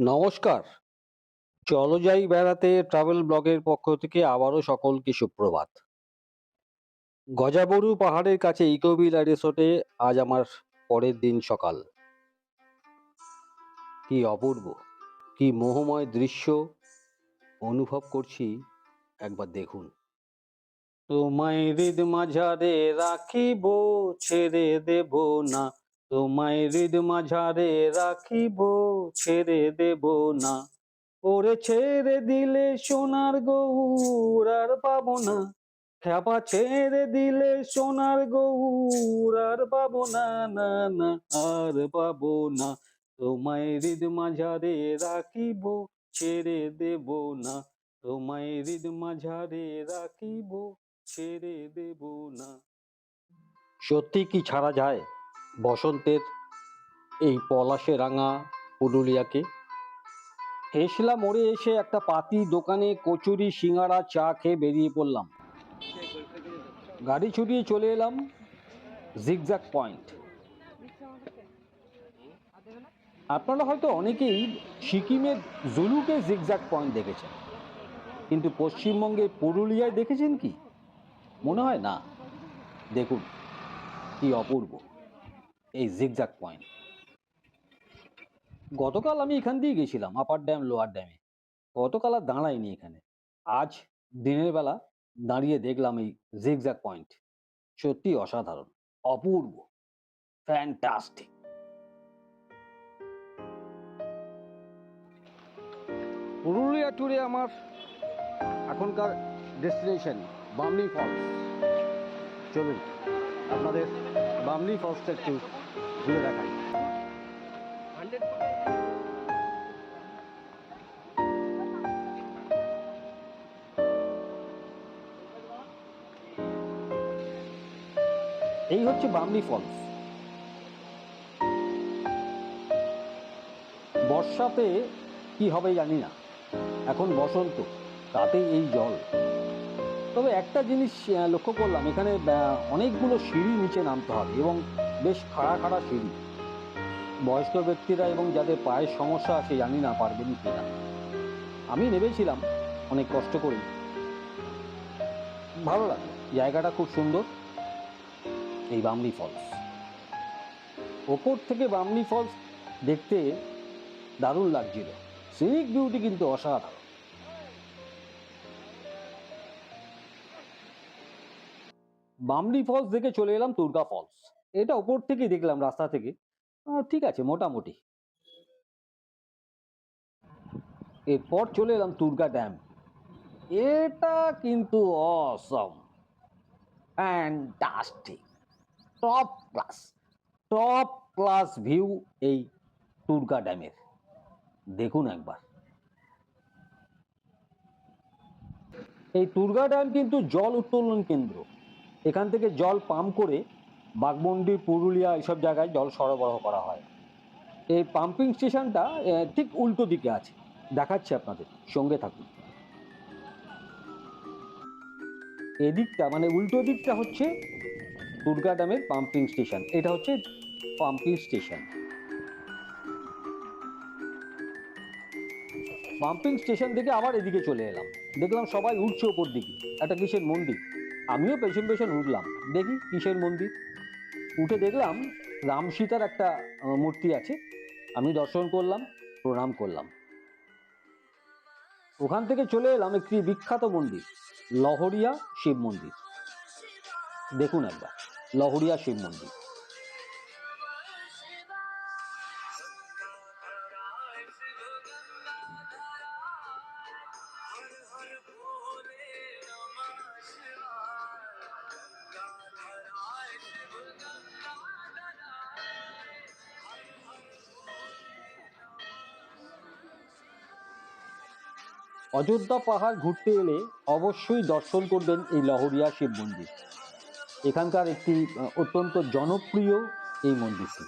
নমস্কার। চলো যাই বেড়াতে ট্রাভেল ব্লগের পক্ষ থেকে আবারও সকলকে সুপ্রভাত। গজাবরু পাহাড়ের কাছে ইকোভিলা রিসোর্টে আজ আমার পরের দিন সকাল। কি অপূর্ব, কি মোহময় দৃশ্য অনুভব করছি, একবার দেখুন। তোমায় হৃদ মাঝারে রাখিব, ছেড়ে দেব না। তোমায় হৃদ মাঝারে রাখিব, ছেড়ে দেব না। ওরে ছেড়ে দিলে সোনার গৌর আর পাবো না। খ্যাপা ছেড়ে দিলে সোনার গৌর আর পাবো না, না না আর পাবো না। তোমায় হৃদ মাঝারে রাখিব, ছেড়ে দেব না। তোমায় হৃদ মাঝারে রাখিব, ছেড়ে দেব না। সত্যি কি ছাড়া যায় বসন্তের এই পলাশে রাঙা পুরুলিয়াকে? হেসলা মোড়ে এসে একটা পাতি দোকানে কচুরি সিঙ্গারা চা খেয়ে বেরিয়ে পড়লাম। গাড়ি ছুটিয়ে চলে এলাম জিগজ্যাগ পয়েন্ট। আপনারা হয়তো অনেকেই সিকিমের জুলুকে জিগজ্যাগ পয়েন্ট দেখেছেন, কিন্তু পশ্চিমবঙ্গের পুরুলিয়ায় দেখেছেন কি? মনে হয় না। দেখুন কি অপূর্ব এই জিগজ্যাগ পয়েন্ট। গতকাল আমি এখান দিয়ে গেছিলাম আপার ড্যাম লোয়ার ড্যামে। গতকাল আর দাঁড়াইনি এখানে। আজ দিনের বেলা দাঁড়িয়ে দেখলাম এই জিগজ্যাগ পয়েন্ট। সত্যি অসাধারণ, অপূর্ব, ফ্যান্টাস্টিক। পুরুলিয়া ট্যুরে আমার এখনকার ডেস্টিনেশন বামনি ফলস। চলুন আপনাদের বামনি ফলসটা একটু ঘুরে দেখাই। এই হচ্ছে বামনি ফলস। বর্ষাতে কি হবে জানি না, এখন বসন্ত, তাতে এই জল। তবে একটা জিনিস লক্ষ্য করলাম, এখানে অনেকগুলো সিঁড়ি নিচে নামতে হবে এবং বেশ খাড়া খাড়া সিঁড়ি। বয়স্ক ব্যক্তিরা এবং যাদের পায়ের সমস্যা আছে জানি না পারবেন কিনা। আমি নেমেছিলাম অনেক কষ্ট করে। ভালো লাগলো, জায়গাটা খুব সুন্দর। এই বামনি ফলস, ওপর থেকে বামনি ফলস দেখতে দারুণ লাগছিল। সিনিক বিউটি কিন্তু অসাধারণ। বামনি ফলস দেখে চলে এলাম তুর্গা ফলস। এটা ওপর থেকে দেখলাম রাস্তা থেকে, ঠিক আছে মোটামুটি। এরপর চলে এলাম তুর্গা ড্যাম। এটা কিন্তু awesome, fantastic, top class, top class view এই তুর্গা ড্যামের। দেখুন একবার। এই তুর্গা ড্যাম কিন্তু জল উত্তোলন কেন্দ্র। এখান থেকে জল পাম্প করে বাঘমুন্ডি, পুরুলিয়া এইসব জায়গায় জল সরবরাহ করা হয়। এই পাম্পিং স্টেশনটা ঠিক উল্টো দিকে আছে, দেখাচ্ছি আপনাদের, সঙ্গে থাকুন। এদিকটা মানে উল্টো দিকটা হচ্ছে তুর্গা ড্যামের পাম্পিং স্টেশন। এটা হচ্ছে পাম্পিং স্টেশন। পাম্পিং স্টেশন থেকে আবার এদিকে চলে এলাম। দেখলাম সবাই উঠছে ওপর দিকে, একটা কিসের মন্দির। আমিও পেছন পেছন উঠলাম, দেখি কিসের মন্দির। উঠে দেখলাম রাম সীতার একটা মূর্তি আছে। আমি দর্শন করলাম, প্রণাম করলাম। ওখান থেকে চলে এলাম একটি বিখ্যাত মন্দির, লহরিয়া শিব মন্দির। দেখুন একবার লহরিয়া শিব মন্দির। অযোধ্যা পাহাড় ঘুরতে এলে অবশ্যই দর্শন করবেন এই লহরিয়া শিব মন্দির। এখানকার একটি অত্যন্ত জনপ্রিয় এই মন্দিরটি।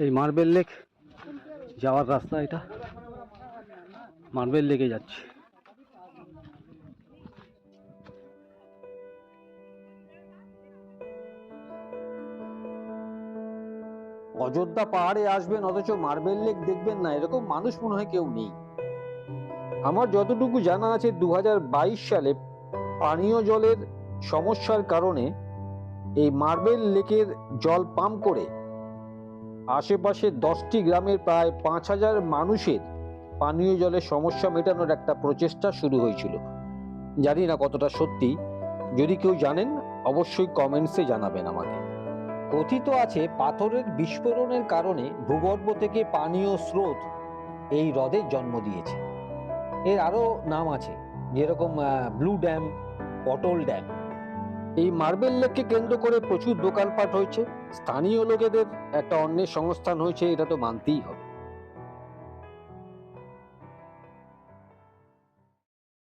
এই মার্বেল লেক যাওয়ার রাস্তা, এটা মার্বেল লেকে যাচ্ছে। অযোধ্যা পাহাড়ে আসবেন অথচ মার্বেল লেক দেখবেন না, এরকম মানুষ মনে হয় কেউ নেই। আমার যতটুকু জানা আছে 2022 সালে পানীয় জলের সমস্যার কারণে এই মার্বেল লেকের জল পাম্প করে আশেপাশে 10টি গ্রামের প্রায় 5,000 মানুষের পানীয় জলের সমস্যা মেটানোর একটা প্রচেষ্টা শুরু হয়েছিল। জানি না কতটা সত্যি, যদি কেউ জানেন অবশ্যই কমেন্টসে জানাবেন আমাকে। কথিত আছে পাথরের বিস্ফোরণের কারণে ভূগর্ভ থেকে পানীয় স্রোত এই হ্রদের জন্ম দিয়েছে। এর আরো নাম আছে, যেরকম ব্লু ড্যাম, পটল ড্যাম। এই মার্বেল লেককে কেন্দ্র করে প্রচুর দোকানপাট হয়েছে, স্থানীয় লোকেদের একটা অন্যের সংস্থান হয়েছে, এটা তো মানতেই হবে।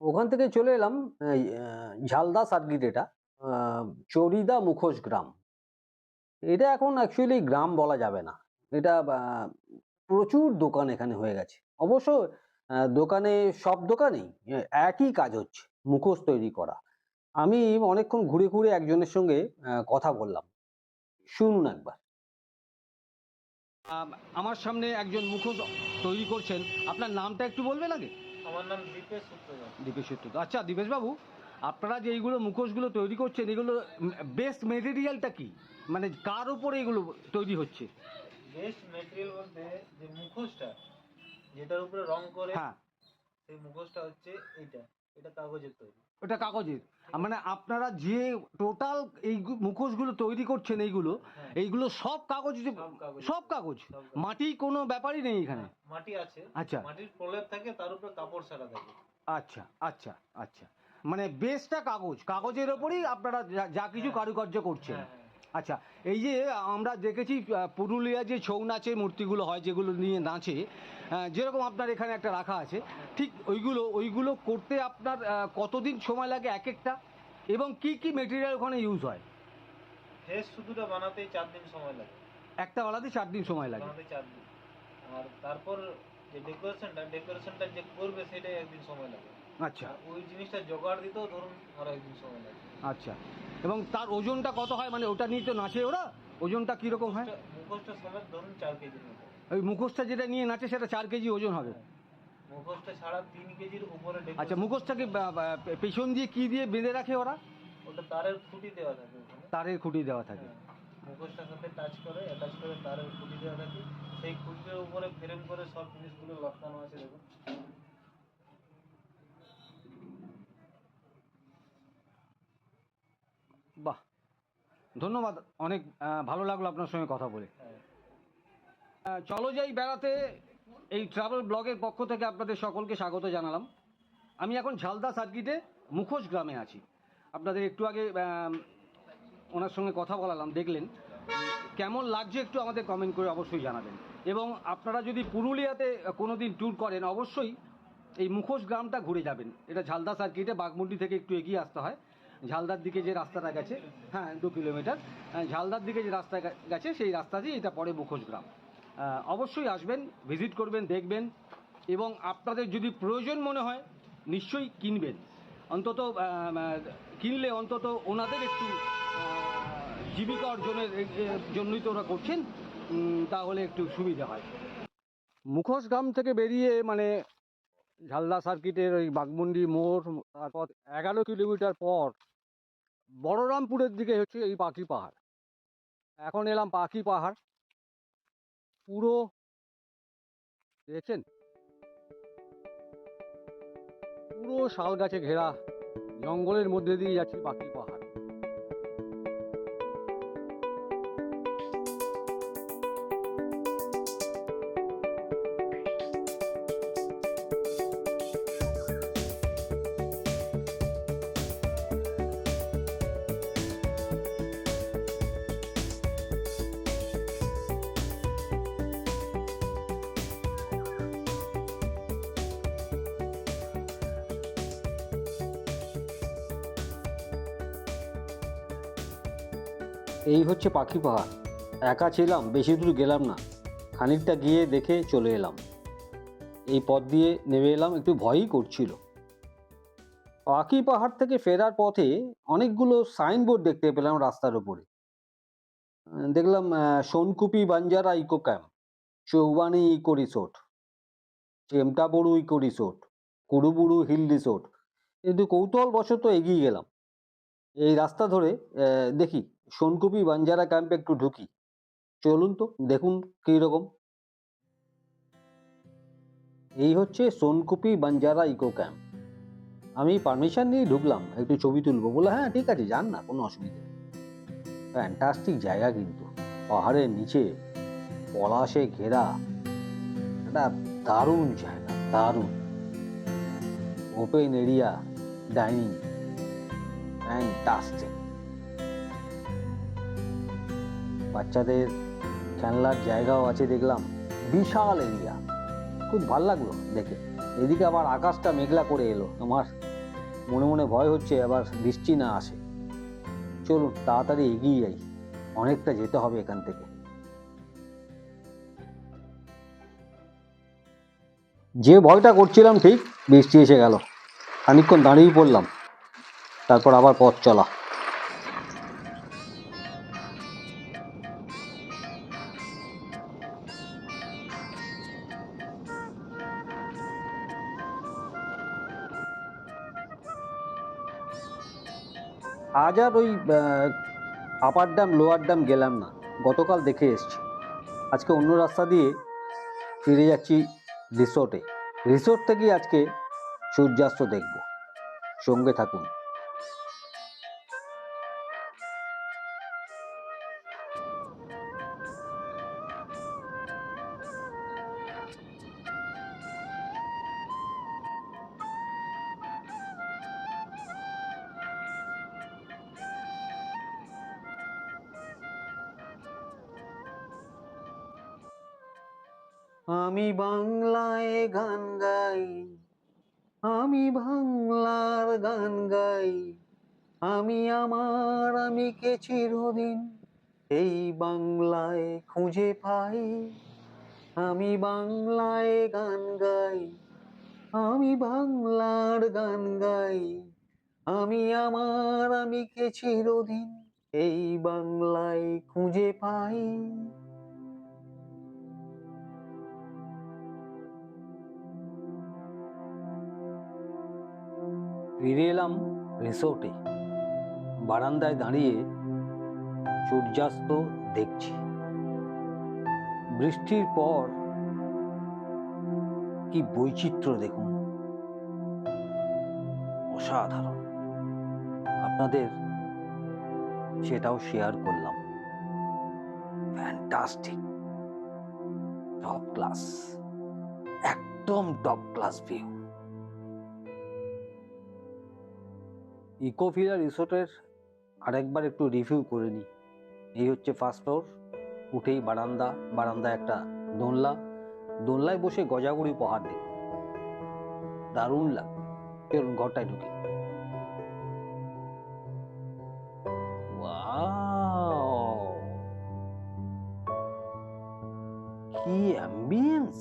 ওখান থেকে চলে এলাম ঝালদা সার্কিট, এটা চরিদা মুখোশ গ্রাম। এটা এখন অ্যাকচুয়ালি গ্রাম বলা যাবে না, এটা প্রচুর দোকান এখানে হয়ে গেছে। অবশ্য দোকানে সব দোকানেই একই কাজ হচ্ছে, মুখোশ তৈরি করা। আমি অনেকক্ষণ ঘুরে ঘুরে একজনের সঙ্গে কথা বললাম, শুনুন একবার। আমার সামনে একজন মুখোশ তৈরি করছেন, আপনার নামটা একটু বলবেন আগে? আমার নাম দীপেশ সূত্রধর। দীপেশ সূত্রধর। আচ্ছা দীপেশ বাবু, আপনারা যে এইগুলো মুখোশগুলো তৈরি করছেন, এগুলো বেস্ট মেটেরিয়ালটা কি, মানে কার উপরে এগুলো তৈরি হচ্ছে? বেস্ট মেটেরিয়াল বলতে যে মুখোশটা যেটার উপরে রং করে, হ্যাঁ, সেই মুখোশটা হচ্ছে এটা কাগজের তৈরি। ওটা কাগজের। মানে আপনারা যে টোটাল এই মুখোশগুলো তৈরি করছেন, এইগুলো সব কাগজ? সব কাগজ, মাটি কোনো ব্যাপারই নেই এখানে? মাটি আছে। আচ্ছা, মাটির প্রলেপ থাকে, তার উপরে কাপড় সারা থাকে। আচ্ছা আচ্ছা আচ্ছা, মানে বেসটা কাগজ, কাগজের ওপরই আপনারা যা কিছু কারুকার্য করছেন। আচ্ছা, এই যে আমরা দেখেছি পুরুলিয়া যে ছৌ নাচের মূর্তিগুলো হয়, যেগুলো নিয়ে নাচে, যেরকম আপনার এখানে একটা রাখা আছে, ঠিক ওইগুলো করতে আপনার কতদিন সময় লাগে এক একটা, এবং কি কি মেটেরিয়াল ওখানে ইউজ হয়? ড্রেস শুধুটা বানাতেই 4 দিন সময় লাগে। একটা বানাতে 4 দিন সময় লাগে? বানাতে 4 দিন। আর তারপর যে ডেকোরেশনটা যে করবে সেটাই 1 দিন সময় লাগে। আচ্ছা, ওই জিনিসটা জোগাড় দিতেও ধরুন আরো 1 দিন সময় লাগে। আচ্ছা, এবং তার ওজনটা কত হয়, মানে ওটা নিয়ে তো নাচে ওরা, ওজনটা কিরকম হয়? মুখোশটা সমেত ধরুন 4 কেজির মতো। ওই মুখোশটা যেটা নিয়ে নাচে সেটা 4 কেজি ওজন হবে? মুখোশটা ছাড়া 3 কেজির উপরে। আচ্ছা, মুখোশটাকে পেছন দিয়ে কি দিয়ে বেঁধে রাখে ওরা? ওটা তারের খুঁটি দেওয়া থাকে ওখানে। তারের খুঁটি দেওয়া থাকে। মুখোশটার সাথে অ্যাটাচ করে তারের খুঁটি দেওয়া থাকে। সেই খুঁটির উপরে ফ্রেম করে সব জিনিসগুলো লটকানো আছে দেখুন। বাহ, ধন্যবাদ, অনেক ভালো লাগলো আপনার সঙ্গে কথা বলে। চলো যাই বেড়াতে, এই ট্রাভেল ব্লগের পক্ষ থেকে আপনাদের সকলকে স্বাগত জানালাম। আমি এখন ঝালদা সার্কিটে মুখোশ গ্রামে আছি। আপনাদের একটু আগে ওনার সঙ্গে কথা বলালাম, দেখলেন। কেমন লাগছে একটু আমাদের কমেন্ট করে অবশ্যই জানাবেন। এবং আপনারা যদি পুরুলিয়াতে কোনো দিন ট্যুর করেন, অবশ্যই এই মুখোশ গ্রামটা ঘুরে যাবেন। এটা ঝালদা সার্কিটে, বাঘমুন্ডি থেকে একটু এগিয়ে আসতে হয়। ঝালদার দিকে যে রাস্তাটা গেছে, হ্যাঁ 2 কিলোমিটার, ঝালদার দিকে যে রাস্তা গেছে সেই রাস্তাতেই এটা পড়ে মুখোশ গ্রাম। অবশ্যই আসবেন, ভিজিট করবেন, দেখবেন, এবং আপনাদের যদি প্রয়োজন মনে হয় নিশ্চয়ই কিনবেন। অন্তত কিনলে অন্তত ওনাদের একটু জীবিকা অর্জনের জন্যই তো ওরা করছেন, তাহলে একটু সুবিধা হয়। মুখোশ গ্রাম থেকে বেরিয়ে মানে ঝালদা সার্কিটের ওই বাঘমুন্ডি মোড়, তারপর 11 কিলোমিটার পর বড়রামপুরের দিকে হচ্ছে এই পাখি পাহাড়। এখন এলাম পাখি পাহাড়, পুরো দেখছেন, পুরো শাল গাছে ঘেরা জঙ্গলের মধ্যে দিয়ে যাচ্ছি পাখি পাহাড়। এই হচ্ছে পাখি পাহাড়। একা ছিলাম, বেশি দূর গেলাম না, খানিকটা গিয়ে দেখে চলে এলাম। এই পথ দিয়ে নেমে এলাম, একটু ভয়ই করছিল। পাখি পাহাড় থেকে ফেরার পথে অনেকগুলো সাইনবোর্ড দেখতে পেলাম রাস্তার উপরে। দেখলাম Sonkupi Banjara eco camp, Chaubani eco resort, Chemtaburu eco resort, Kuruburu hill resort. কিন্তু কৌতূহলবশত এগিয়ে গেলাম। এই রাস্তা ধরে দেখি সোনকুপি বাঞ্জারা ক্যাম্পে একটু ঢুকি। চলুন তো দেখুন কীরকম। এই হচ্ছে সোনকুপি বাঞ্জারা ইকো ক্যাম্প। আমি পারমিশন নিয়ে ঢুকলাম, একটু ছবি তুলবো বলে। হ্যাঁ ঠিক আছে, যান না, কোনো অসুবিধা নেই। ফ্যান্টাস্টিক জায়গা, কিন্তু পাহাড়ের নিচে পলাশে ঘেরা একটা দারুণ জায়গা, দারুণ। Open area dining, fantastic. বাচ্চাদের খেলনার জায়গাও আছে দেখলাম, বিশাল এরিয়া, খুব ভাল লাগলো দেখে। এদিকে আবার আকাশটা মেঘলা করে এলো, আমার মনে মনে ভয় হচ্ছে আবার বৃষ্টি না আসে। চলুন তাড়াতাড়ি এগিয়ে যাই, অনেকটা যেতে হবে এখান থেকে। যে ভয়টা করছিলাম ঠিক বৃষ্টি এসে গেল, খানিকক্ষণ দাঁড়িয়ে পড়লাম, তারপর আবার পথ চলা। আজ আর ওই আপার ড্যাম লোয়ার ড্যাম গেলাম না, গতকাল দেখে এসছি। আজকে অন্য রাস্তা দিয়ে ফিরে যাচ্ছি রিসোর্টে। রিসোর্ট থেকে আজকে সূর্যাস্ত দেখব, সঙ্গে থাকুন। আমি বাংলায় গান গাই, আমি বাংলার গান গাই, আমি আমার আমিকে চিরদিন এই বাংলায় খুঁজে পাই। আমি বাংলায় গান গাই, আমি বাংলার গান গাই, আমি আমার আমিকে চিরদিন এই বাংলায় খুঁজে পাই। ফিরে এলাম রিসোর্টে, বারান্দায় দাঁড়িয়ে সূর্যাস্ত দেখছি। বৃষ্টির পর কি বৈচিত্র্য দেখুন, অসাধারণ। আপনাদের সেটাও শেয়ার করলাম। ফ্যান্টাস্টিক, টপ ক্লাস, একদম টপ ক্লাস ভিউ। ইকোভিলা রিসোর্টের আরেকবার একটু রিভিউ করে নিই। এই হচ্ছে ফার্স্ট ফ্লোর, উঠেই বারান্দা, বারান্দায় একটা দোলনা, দোলনায় বসে গজাগুড়ি পাহাড় দেখুন, দারুণ লাগবে। চলুন ঘরটায় ঢুকি। ওয়াও, কি অ্যাম্বিয়েন্স,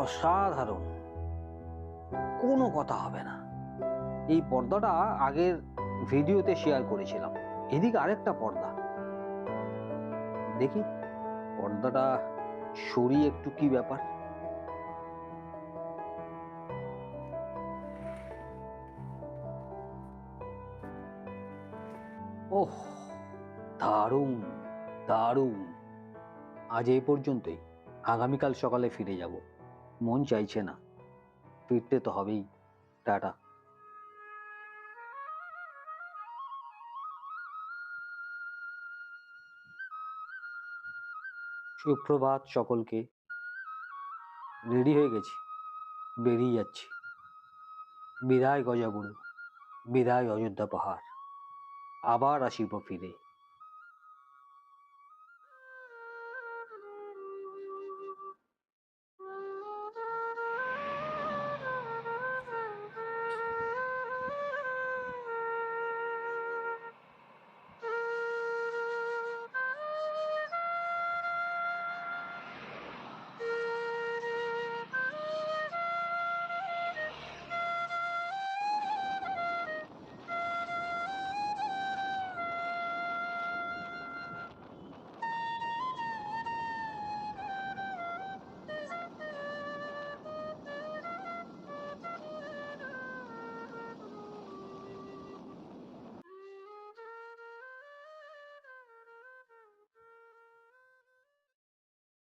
অসাধারণ, কোনো কথা হবে না। এই পর্দাটা আগের ভিডিওতে শেয়ার করেছিলাম। এদিকে আরেকটা পর্দা দেখি, পর্দাটা সরিয়ে একটু, কি ব্যাপার। ওহ, দারুণ দারুণ। আজ এই পর্যন্তই, আগামীকাল সকালে ফিরে যাব। মন চাইছে না, ফিরতে তো হবেই। টাটা। সুপ্রভাত সকলকে। রেডি হয়ে গেছি, বেরিয়ে যাচ্ছি। বিদায় গজাগুরু, বিদায় অযোধ্যা পাহাড়, আবার আসিব ফিরে।